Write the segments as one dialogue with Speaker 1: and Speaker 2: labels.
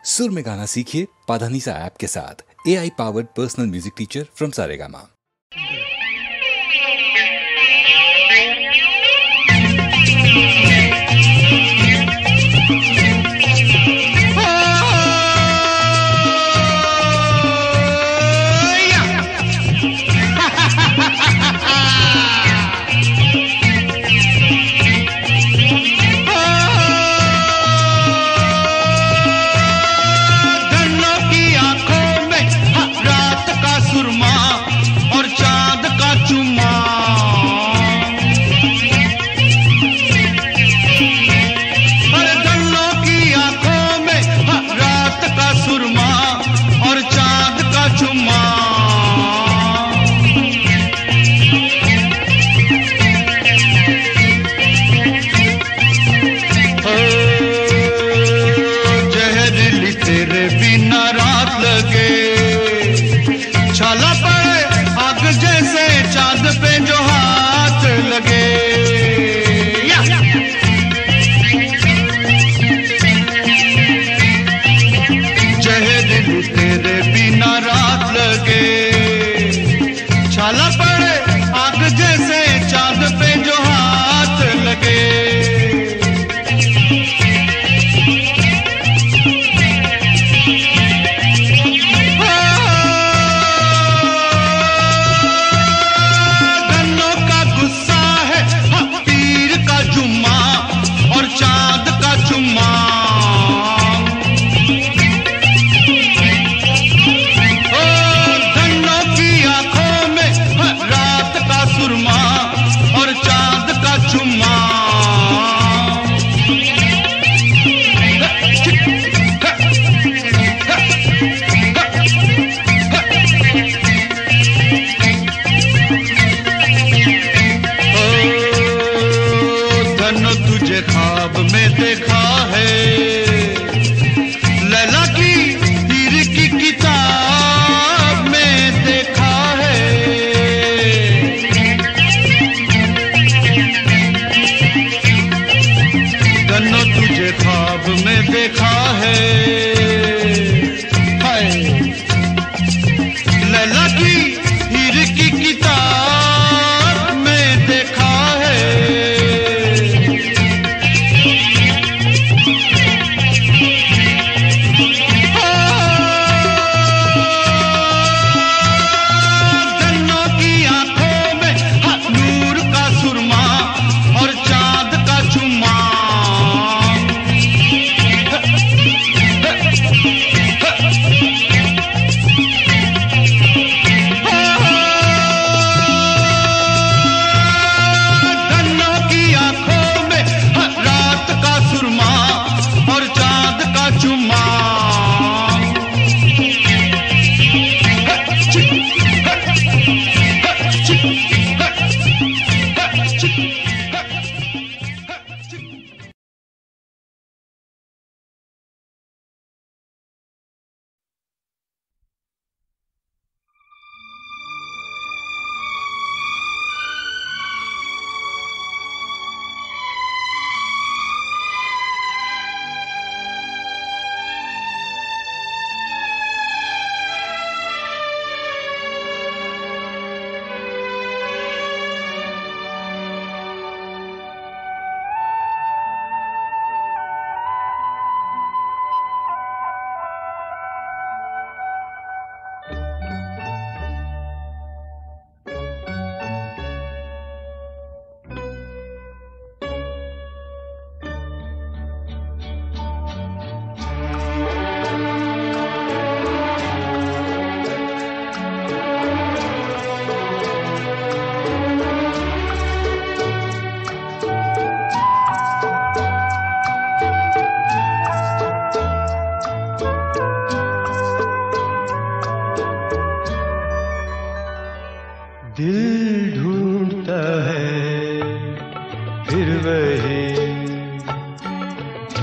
Speaker 1: सुर में गाना सीखिए पाधानीसा ऐप के साथ। AI powered personal music teacher from Saregama.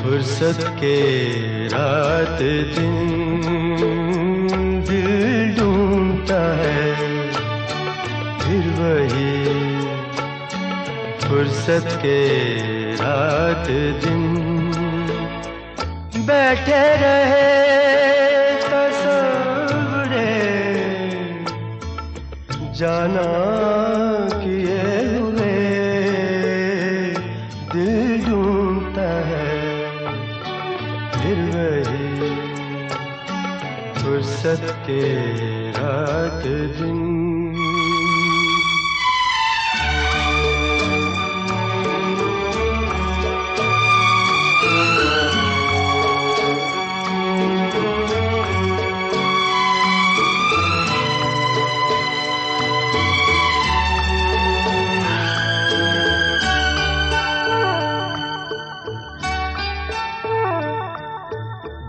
Speaker 2: फुर्सत के रात दिन दिल ढूंढता है, फिर वही फुर्सत के रात दिन बैठे रहे जाना किए हुए दिल ढूंढता है फिर वही फुर्सत के रात दिन।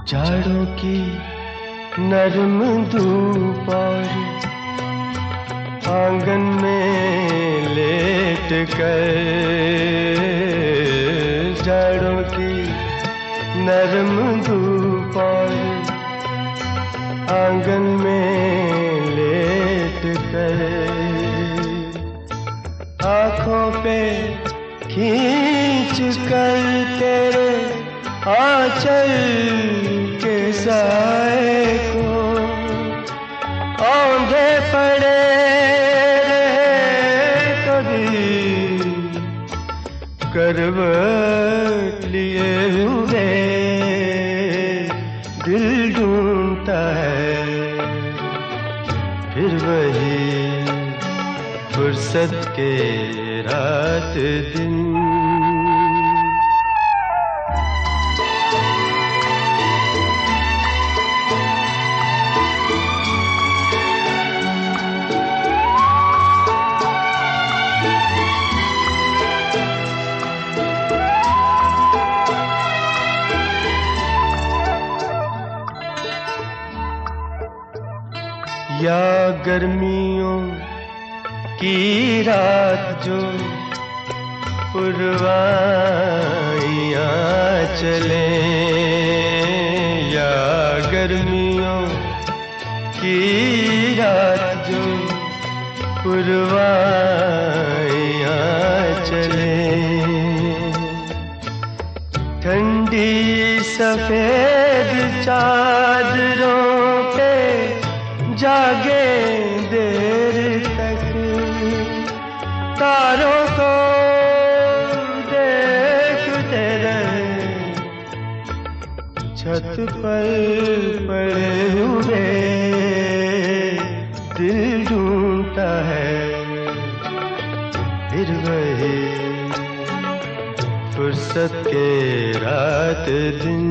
Speaker 2: जाड़ों की नरम धूप और आंगन में लेट कर, जाड़ों की नरम धूप और आंगन में लेट कर, आँखों पे खींच कर तेरे आंचल के साए को औंधे पड़े रहे कभी करवट लिए हुए दिल ढूंढता है फिर वही फुर्सत के रात दिन। या गर्मियों की रात जो पुरवाइयाँ चले, या गर्मियों की रात जो पुरवाइयाँ चले, ठंडी सफेद चादरों पे जागे देर तक, तारों को देखते रहे छत पर पड़े हुए दिल ढूंढता है फिर वही फुर्सत के रात दिन।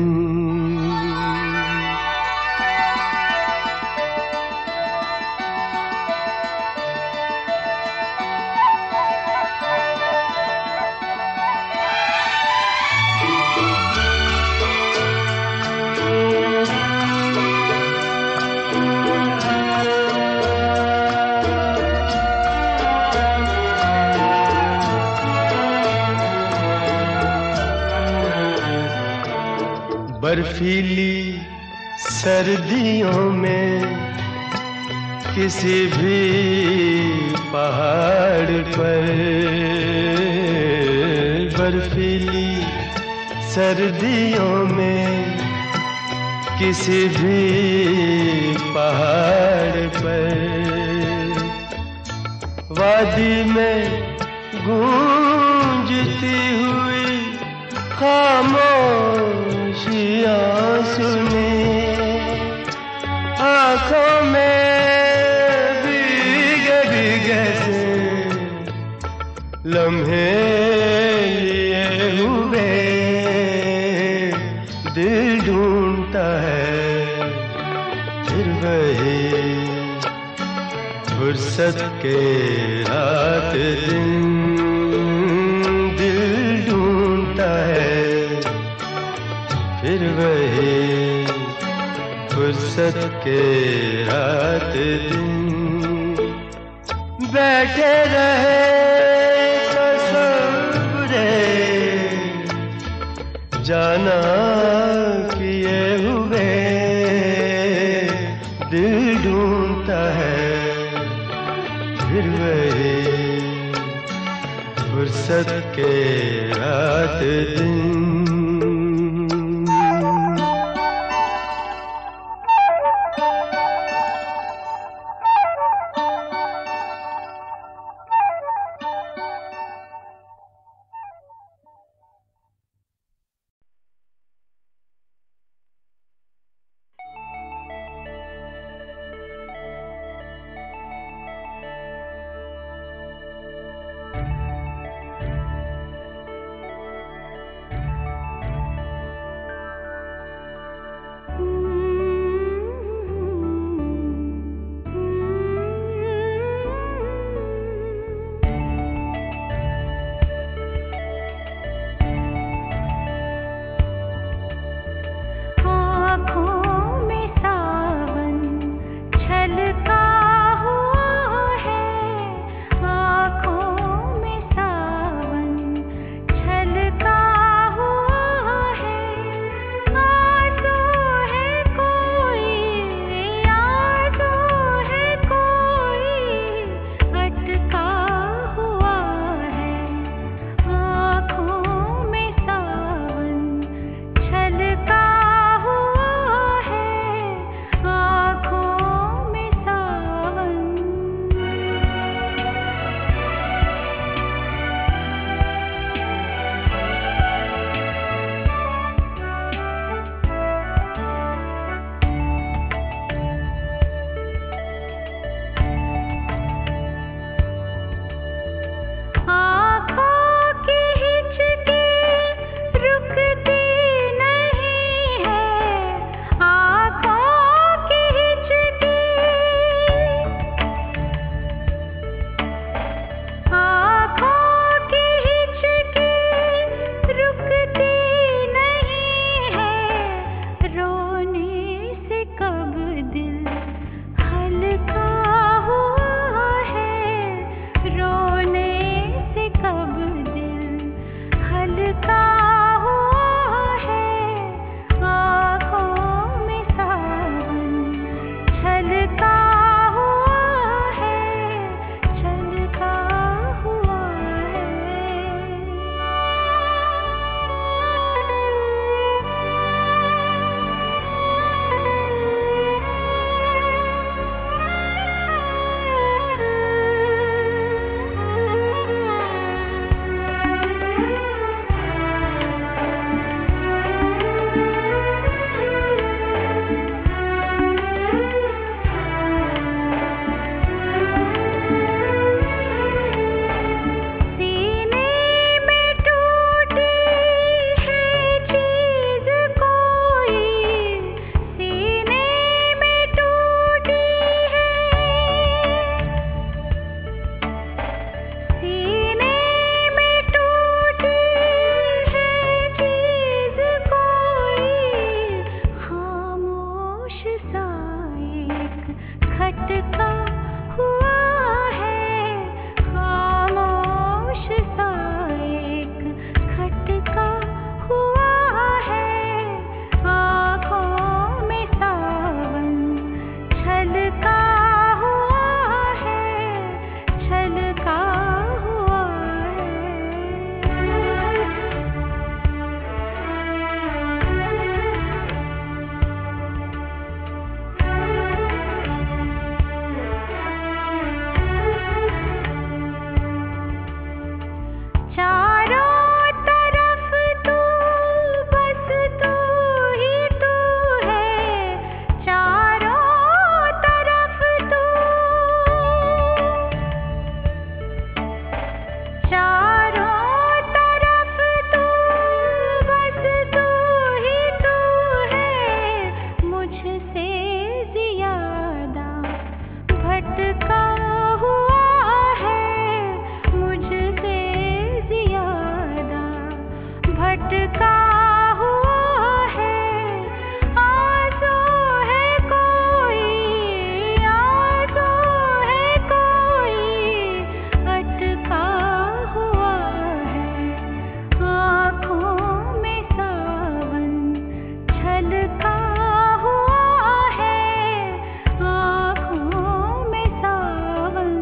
Speaker 2: बर्फीली सर्दियों में किसी भी पहाड़ पर, बर्फीली सर्दियों में किसी भी पहाड़ पर, वादी में गूंजती हुई खामोशियाँ सुने, आँखों में भीगे भीगे से लम्हे लिए हुए दिल ढूंढता है फिर वही फुर्सत के रात दिन। दिल ढूंढता है फिर वही फुर्सत के रात दिन। बैठे रहे तसव्वुरे जाना किए हुए दिल ढूंढता है फिर वही फुर्सत के रात दिन।
Speaker 3: खटका हुआ है, खामोश सा एक खटका हुआ है, आँखों में सावन छलका हुआ है, छलका हुआ है। चारों तरफ तू, बस तू ही तू है, चारों तरफ तू, चारों तरफ तू, बस तू ही तू है, मुझसे ज़्यादा भटका हुआ है, मुझसे ज़्यादा भटका हुआ है। आंसू है कोई, आंसू है कोई, अटका हुआ है, आँखों में सावन छलका हुआ है, आँखों में सावन।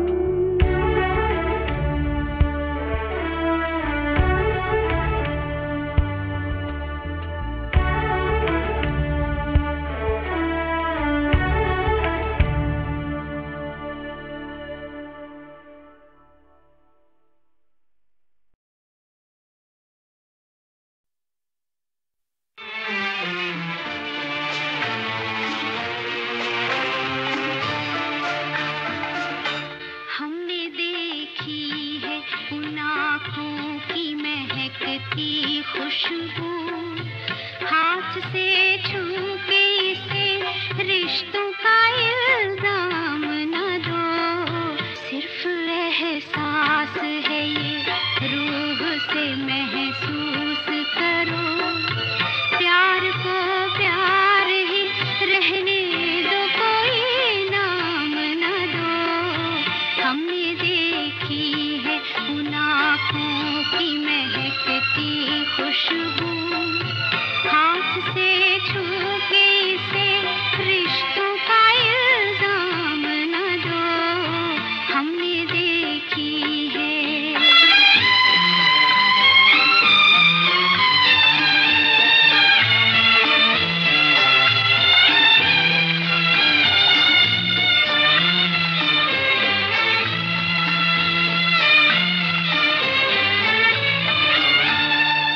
Speaker 3: हमने देखी है उन आँखों की महकती खुशबू, हाथ से छू के इसे रिश्तों का इल्जाम न दो, सिर्फ एहसास है ये, रूह से महसूस करो, प्यार को प्यार ही रहने दो, कोई नाम न दो। हमने देखी है उन आँखों की महकती खुशबू, हाथ से छू के इसे रिश्तों का इल्जाम न दो, हमने देखी है।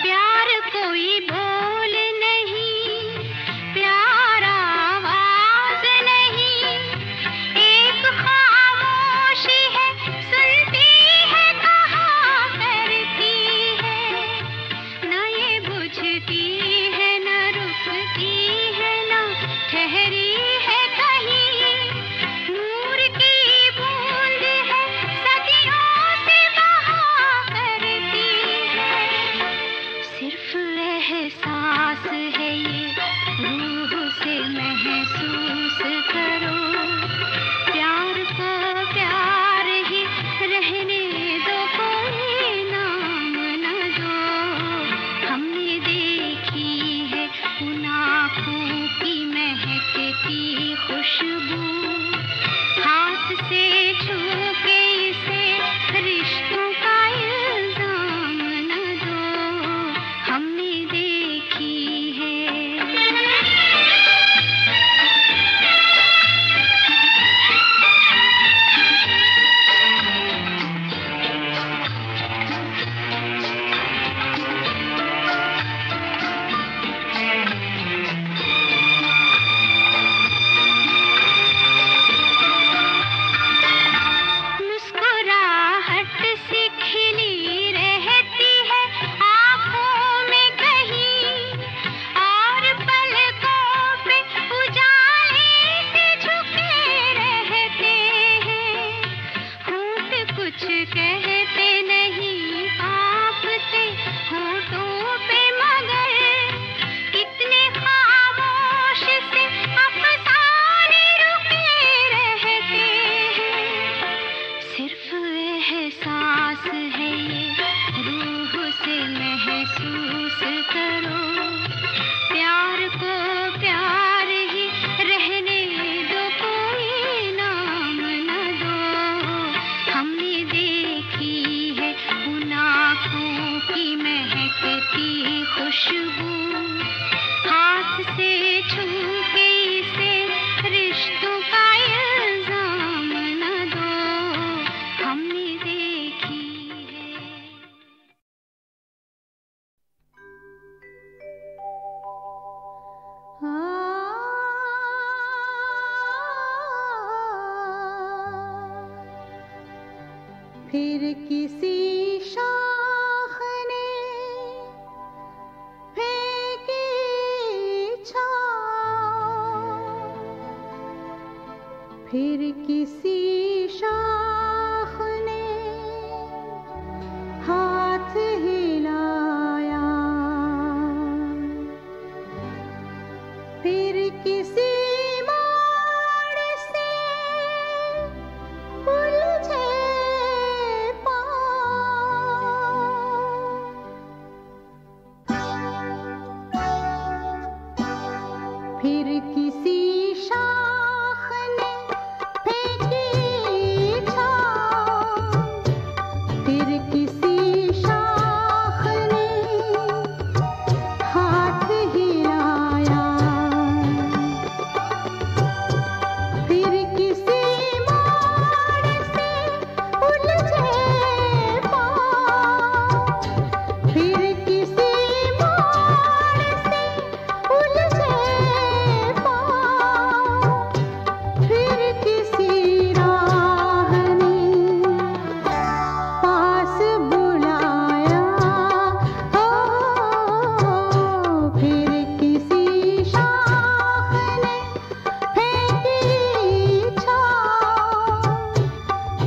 Speaker 3: प्यार कोई बोल नहीं, प्यार आवाज नहीं, एक खामोशी है, सुनती है, कहा करती है, न ये बुझती है, न रुकती है, न ठहरी है कहीं, नूर की बूंद है, सदियों से बहा करती है, सिर्फ एहसास है ये, रूह से महसूस करो, प्यार को प्यार ही रहने दो, कोई नाम न दो। हमने देखी है उन आँखों की महकती खुशबू, हाथ से छू के इसे रिश्तों का इल्जाम न दो, हमने देखी है। फिर किसी शाख ने फेंकी छाँव, फिर किसी शाख ने हाथ हिलाया, फिर किसी मोड़ से उलझे फिर किसी शाख ने फेंकी छाँव, फिर किसी शाख ने हाथ हिलाया, फिर किसी मोड़ से उलझे पाँव, फिर किसी मोड़ से उलझे फिर किसी राह ने पास बुलाया, हो फिर किसी शाख ने फेंकी छाँव,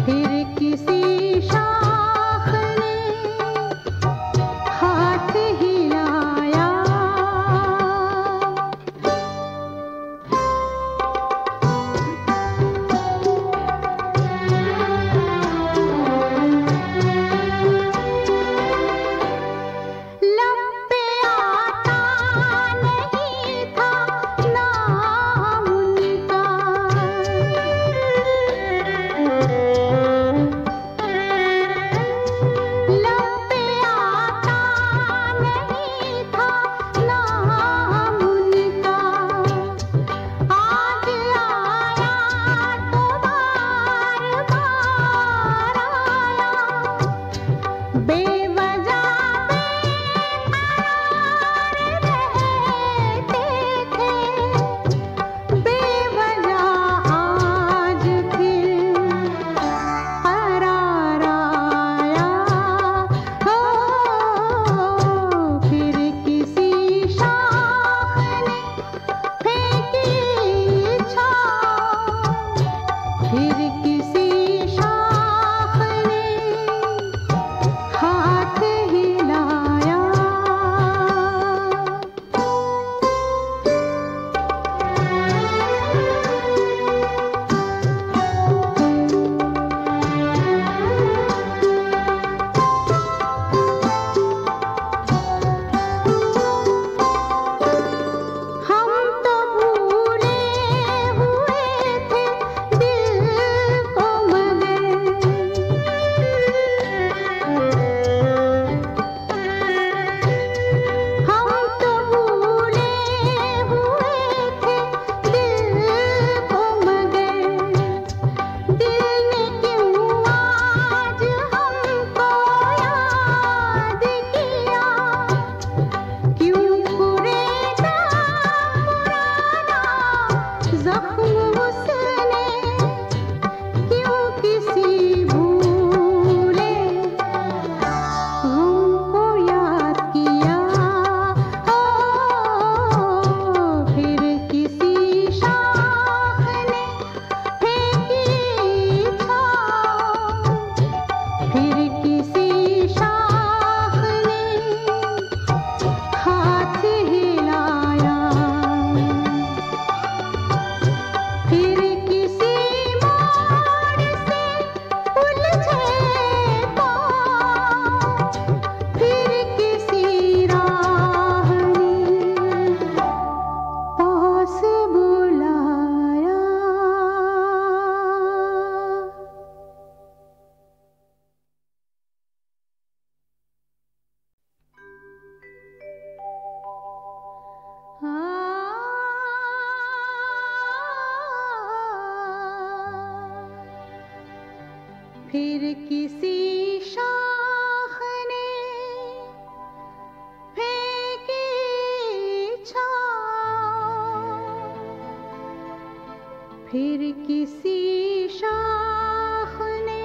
Speaker 3: फिर किसी शाख ने हाथ हिलाया। लब पे आता नहीं था नाम उनका, लब पे आता नहीं था नाम उनका, आज आया तो बार बार आया, बेवजह रहते थे, बेवजह आज फिर करार आया, हो फिर किसी शाख ने फेंकी छाँव, फिर किसी शाख ने हाथ हिलाया। हम तो भूले हुए थे दिल को मगर, हम तो भूले हुए थे दिल को मगर, दिल ने क्यों आज हमको याद किया, क्यों कुरेदा पुराना जख्म उसने, क्यों किसी भूले हमको याद किया, हो फिर किसी शाख ने फेंकी छाँव, फिर किसी शाख ने हाथ हिलाया, फिर किसी मोड़ से उलझे पाँव, फिर किसी राह ने पास बुलाया। फिर किसी शाख ने फेंकी छाँव, फिर किसी शाख ने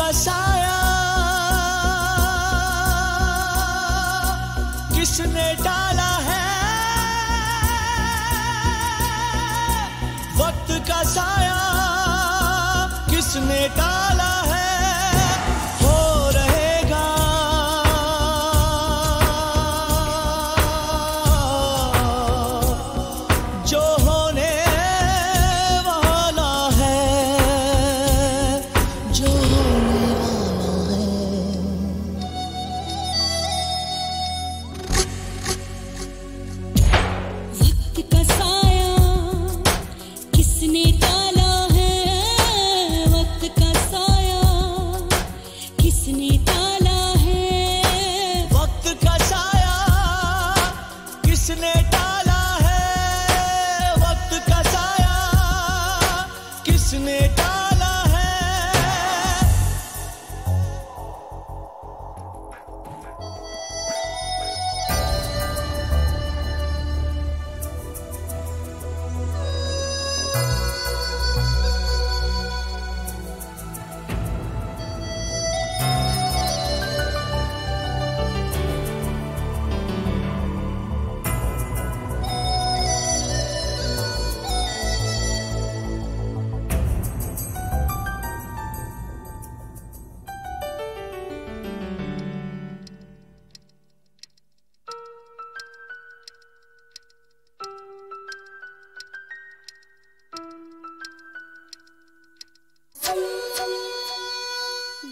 Speaker 4: का साया किसने डाला है, वक्त का साया किसने डाला है, हो रहेगा जो होने वाला है, जो होने वाला है।
Speaker 5: वक्त का साया किसने डाला है, वक्त का साया किसने डाला है,
Speaker 4: वक्त का साया किसने डाला है, वक्त का साया किसने डाला है।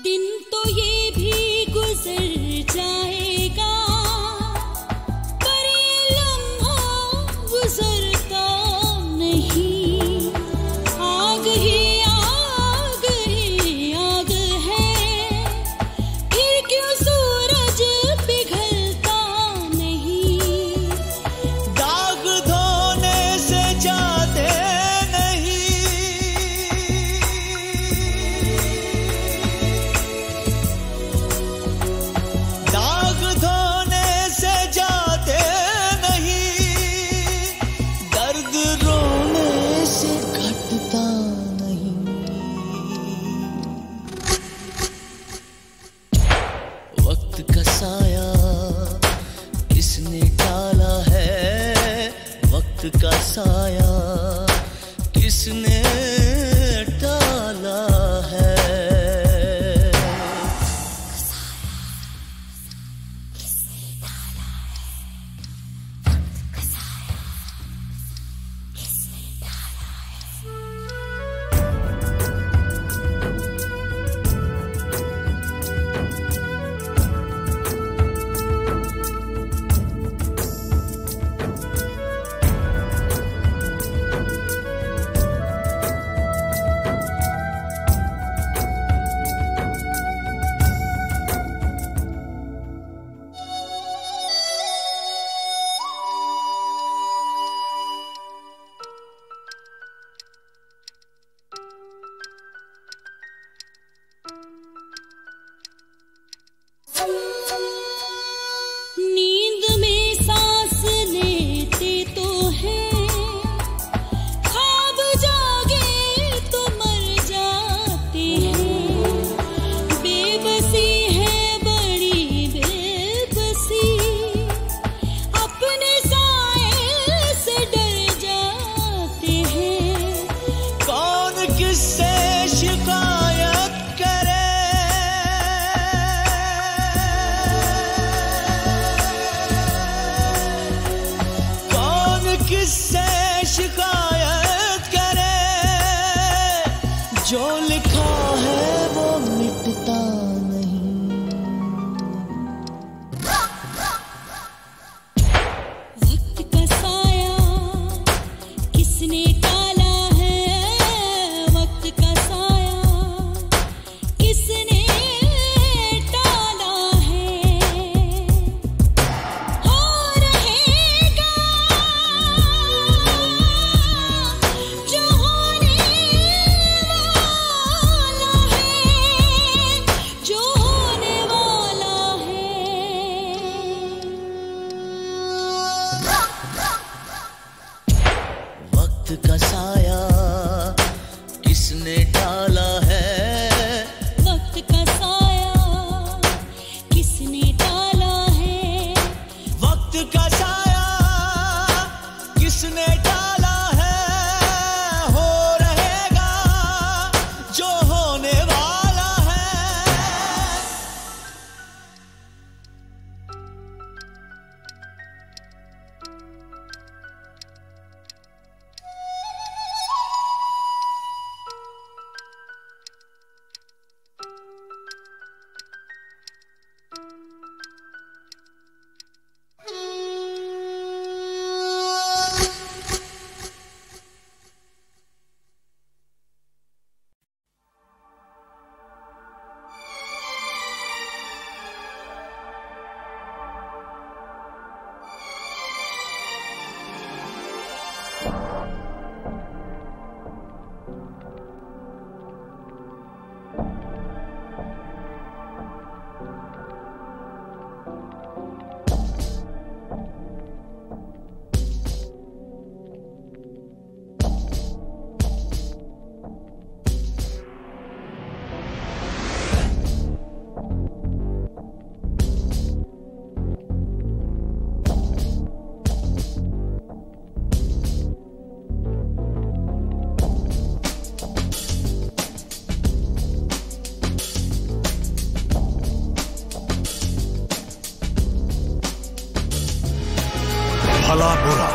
Speaker 5: दिन तो ये भी गुजर जाएगा, पर ये लम्हा गुजरता नहीं। आग ही आग ही आग है, फिर क्यों सूरज पिघलता नहीं।
Speaker 4: दाग धोने से जाते नहीं, दाग धोने से जाते नहीं, दर्द रोने से घटता नहीं। वक्त का साया किसने डाला है, वक्त का साया किसने डाला है।
Speaker 5: नींद में सांस लेते तो हैं, ख्वाब जागे तो मर जाते हैं। बेबसी है बड़ी बेबसी, अपने साए से डर जाते हैं।
Speaker 4: कौन किससे शिकायत करे, कौन किससे शिकायत करे, जो लिखा है वो मिटता नहीं।
Speaker 5: वक्त का साया किसने डाला है, वक्त का साया किसने डाला है, हो रहेगा जो होने
Speaker 6: बुरा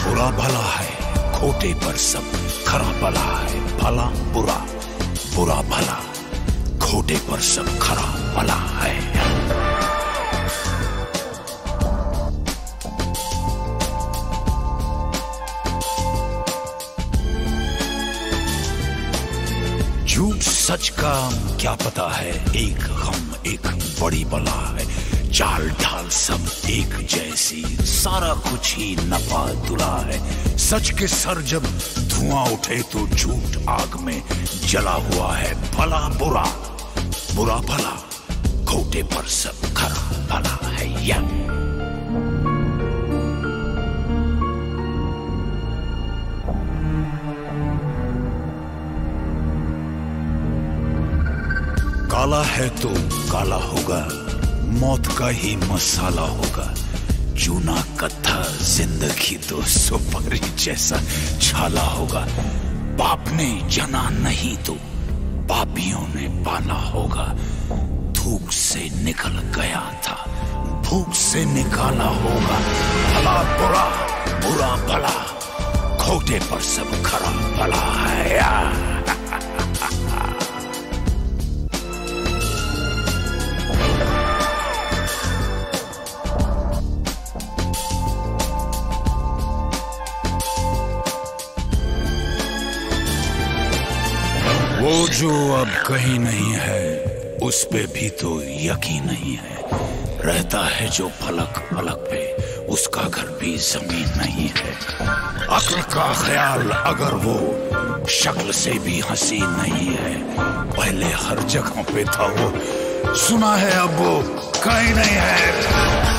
Speaker 6: बुरा भला है, खोटे पर सब खरा भला है। भला बुरा, बुरा भला, खोटे पर सब खरा भला है। झूठ सच का क्या पता है, एक गम एक बड़ी बला है। चाल ढाल सब एक जैसी, सारा कुछ ही नपा तुला है। सच के सर जब धुआं उठे तो झूठ आग में जला हुआ है। भला बुरा, बुरा भला, खोटे पर सब खरा भला है। या काला है तो काला होगा, मौत का ही मसाला होगा। चूना कत्था जिंदगी तो सुपारी जैसा छाला होगा। बाप ने जना नहीं तो पापियों ने पाला होगा। धूप से निकल गया था, भूख से निकाला होगा। भला बुरा, बुरा भला, खोटे पर सब खरा भला है। वो जो अब कहीं नहीं है, उस पे भी तो यकीन नहीं है। रहता है जो फलक फलक पे, उसका घर भी जमीन नहीं है। अक्ल का ख्याल अगर वो शक्ल से भी हसीन नहीं है, पहले हर जगह पे था वो, सुना है अब वो कहीं नहीं है।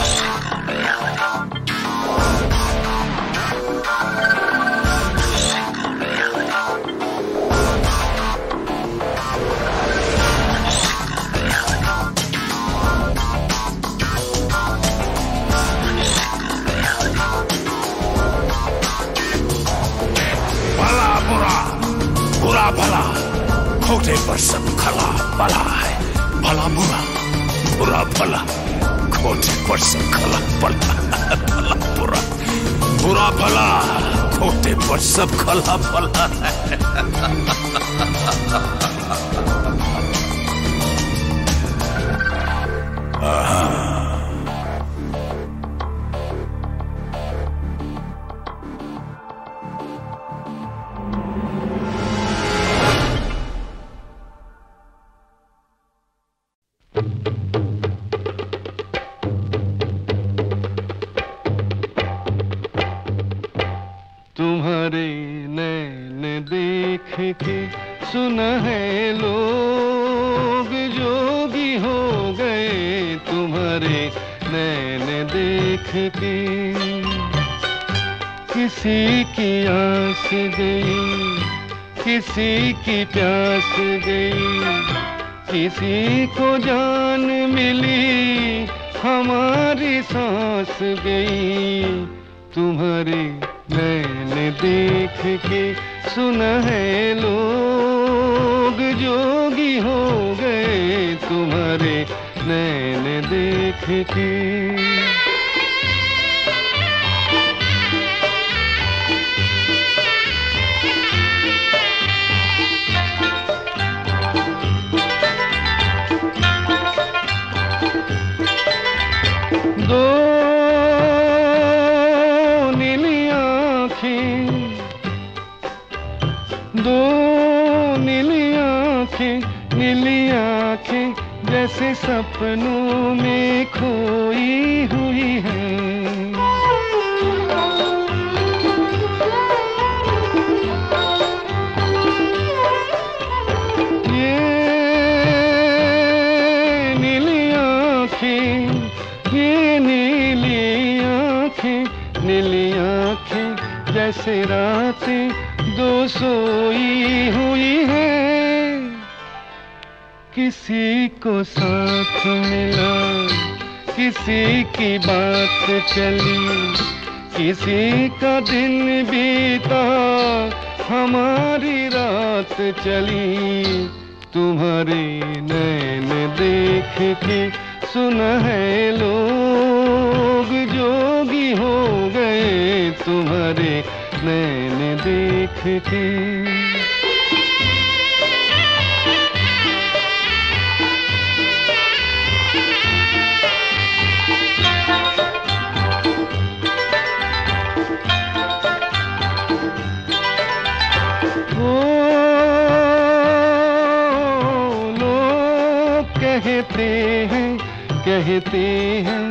Speaker 6: बुरा भला, खोटे पर सब खरा भला है। भला बुरा, बुरा भला, खोटे पर सब खरा भला। भला बुरा, बुरा भला, खोटे पर सब खरा भला है।
Speaker 2: तुम्हारे नैन देख के सुना है लोग जोगी हो गए। तुम्हारे नैन देख के किसी की आस गई, किसी की प्यास गई, किसी को जान मिली, हमारी सांस गई। तुम्हारे नैन देख के सुना है लोग जोगी हो गए। तुम्हारे नैन देख के दो नीली आँखें, दो नीली आँखें, नीली आँखें जैसे सपनों में खोई हुई हैं। ये नीली आँखें, ये नीली आँखें, नीली आँखें जैसे रातें दो सोई हुई है। किसी को साथ मिला, किसी की बात चली, किसी का दिन बीता, हमारी रात चली। तुम्हारे नैन देख के सुना है लोग जोगी हो गए। तुम्हारे नैन देख के। कहते हैं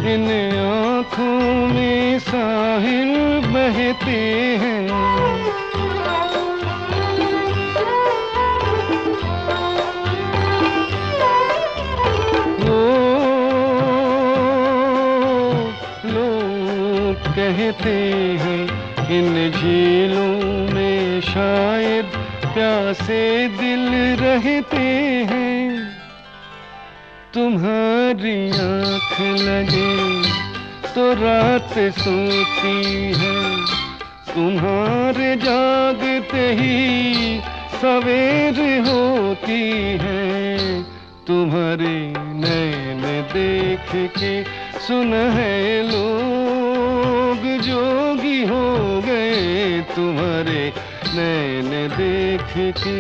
Speaker 2: इन आँखों में साहिल बहते हैं। वो लोग कहते हैं इन झीलों में शायद प्यासे दिल रहते हैं। तुम्हारी आँख लगे तो रात सोती है, तुम्हारे जागते ही सवेर होती है। तुम्हारे नैन देख के सुन है लोग जोगी हो गए, तुम्हारे नैन देख के।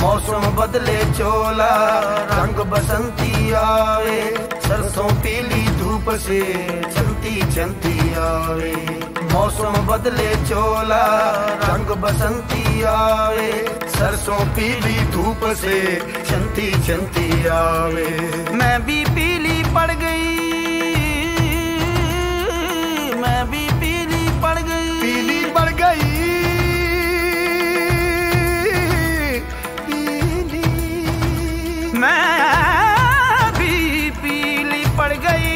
Speaker 7: मौसम बदले चोला रंग बसंती आवे, सरसों पीली धूप से चलती चलती आवे। मौसम बदले चोला रंग बसंती आवे, सरसों पीली धूप से चलती चलती आवे। मैं भी पीली पड़ गई, मैं भी पीली पड़ गई, पीली पड़ गई। मैं भी पीली पड़ गई,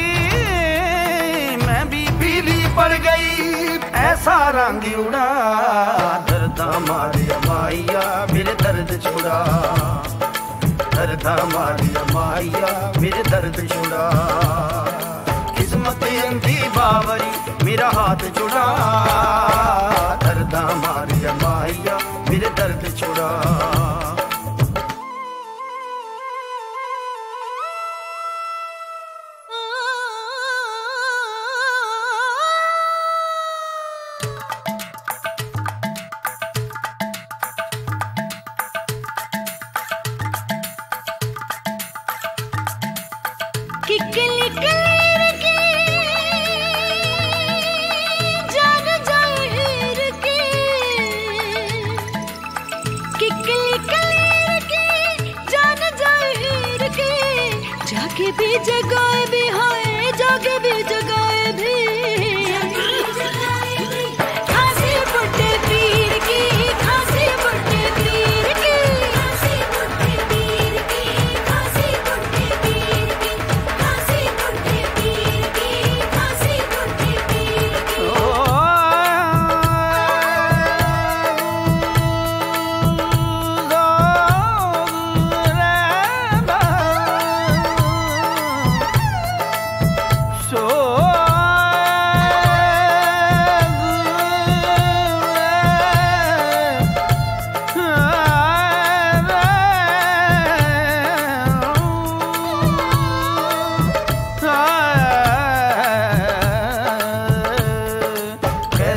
Speaker 7: मैं भी पीली पड़ गई। ऐसा रंग उड़ा दर्द मारिया माइया मेरे दर्द छुड़ा, दर्द मारिया माइया मेरे दर्द छुड़ा। किस्मत अंधी बावरी मेरा हाथ छुड़ा, दर्द मारिया माइया मेरे दर्द छुड़ा।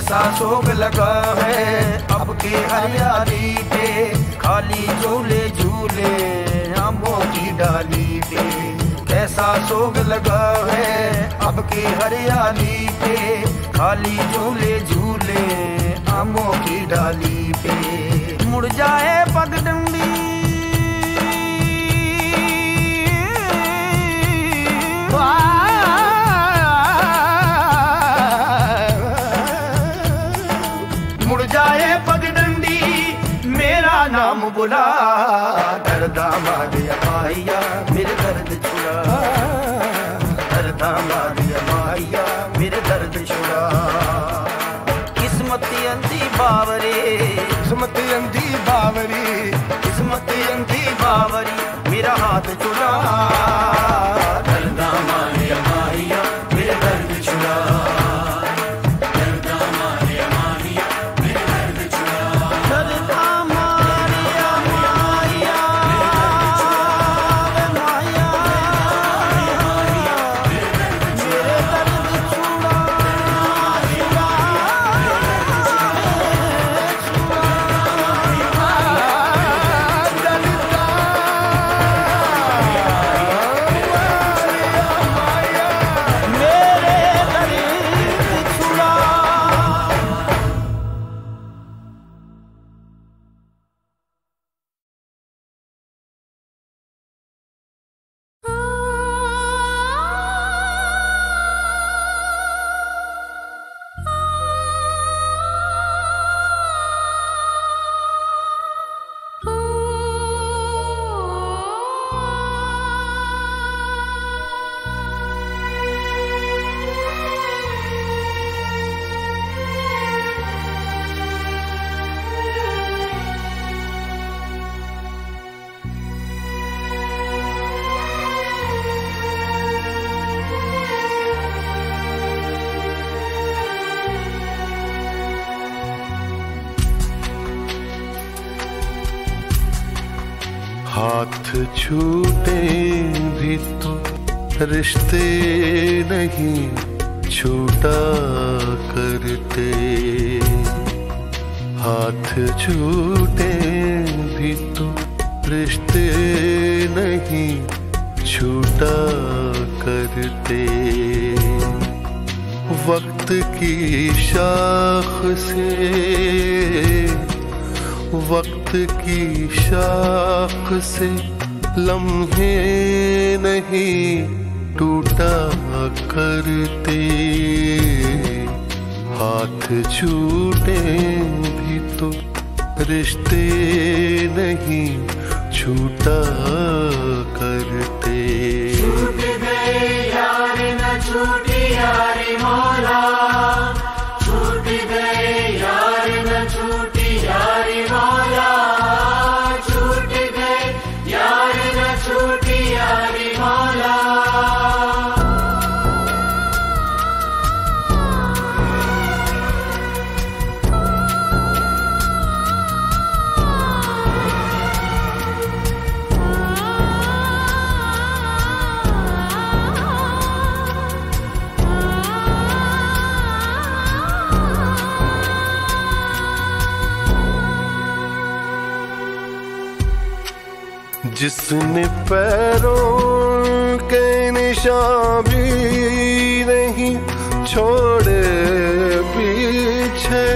Speaker 7: कैसा शोक लगा है अब की हरियाली पे, खाली झूले झूले आमों की डाली पे। कैसा शोक लगा है अब की हरियाली पे, खाली झूले झूले आमों की डाली पे। मुड़ जाए पगडंडी मुड़ जाए पगडंडी मेरा नाम बुला, दर्द मारिया माहिया मेरे दर्द छुड़ा, दर्द मारिया माहिया मेरे दर्द छुड़ा। किस्मत अंधी बावरी, किस्मत अंधी बावरी, किस्मत अंधी बावरी मेरा हाथ छुड़ा, दर्द मारिया माहिया मेरे दर्द छुड़ा।
Speaker 2: हाथ छूटे भी तो रिश्ते नहीं छूटा करते, हाथ छूटे भी तो रिश्ते नहीं छूटा करते। वक्त की शाख से, वक्त की शाख से लम्हे नहीं टूटा करते, हाथ छूटे भी तो रिश्ते नहीं छूटा करते।
Speaker 8: छूट गए यार न छूटी यारी मौला, छूट गए यार न छूटी यारी मौला, छूट गए यार न छूटी यारी मौला।
Speaker 2: जिसने पैरों के निशान भी नहीं छोड़े पीछे,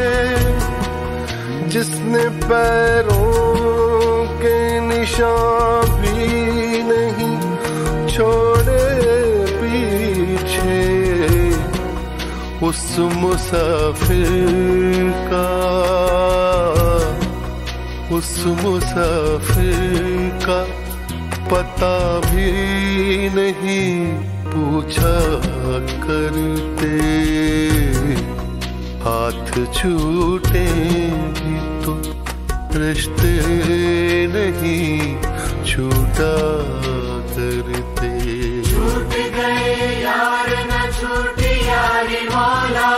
Speaker 2: जिसने पैरों के निशान भी नहीं छोड़े पीछे, उस मुसाफिर का, उस मुसाफिर का पता भी नहीं पूछा करते, हाथ छूटे भी तो रिश्ते नहीं छूटा करते।
Speaker 8: छूट गए यार न छूटी यारी मौला,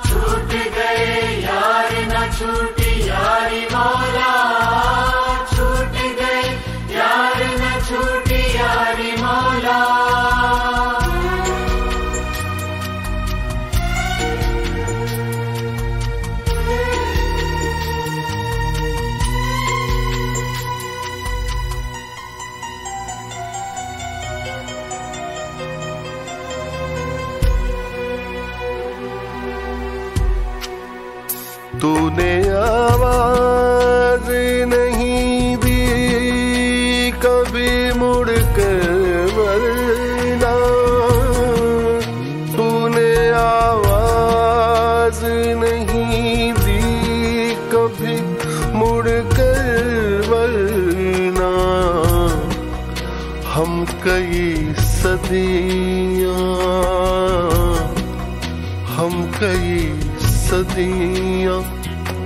Speaker 8: छूट गए यार न छूटी यारी मौला, छूट गए यार न छूटी यारी मौला।
Speaker 2: तूने आवाज नहीं दी कभी मुड़ कर वरना, तूने आवाज नहीं दी कभी मुड़ कर वरना। हम कई सदियां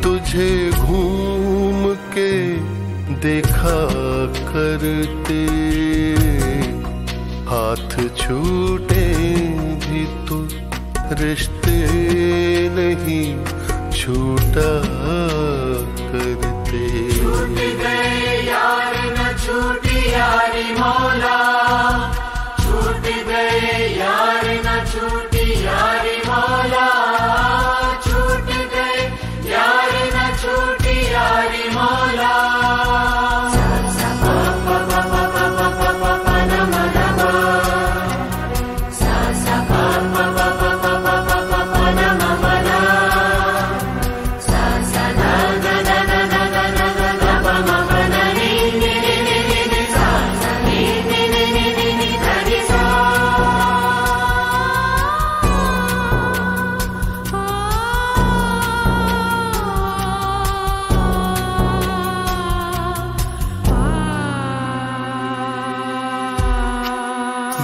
Speaker 2: तुझे घूम के देखा करते, हाथ छूटे भी तो रिश्ते नहीं छूटा करते।
Speaker 8: छूट गए यार न छूटी यारी मौला, छूट गए यार न छूटी यारी मौला, छूट गए यार न छूटी यारी मौला।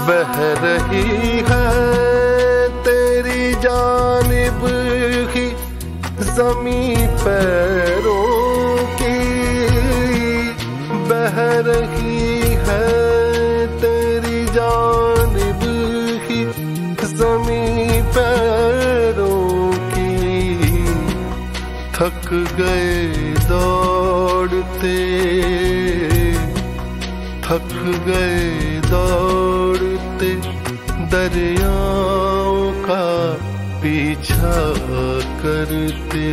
Speaker 2: बह रही है तेरी जानिब ही ज़मीं पैरों की, बह रही है तेरी जानिब ही ज़मीं पैरों की। थक गए दौड़ते, थक गए दौड़ते दरियाओं का पीछा करते।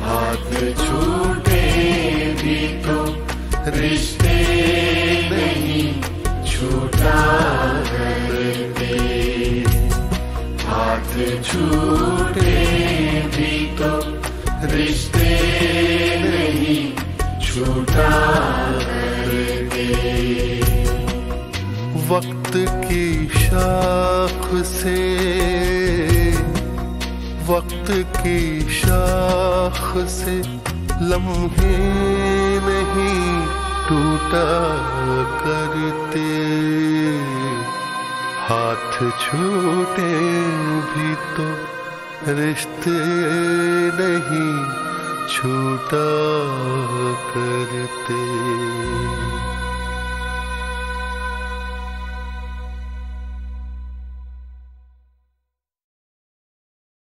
Speaker 8: हाथ छूटे भी तो रिश्ते नहीं छूटा करते, हाथ छूटे भी तो रिश्ते नहीं छूटा करते।
Speaker 2: वक्त की शाख से, वक्त की शाख से लम्हे नहीं टूटा करते, हाथ छूटे भी तो रिश्ते नहीं छूटा करते।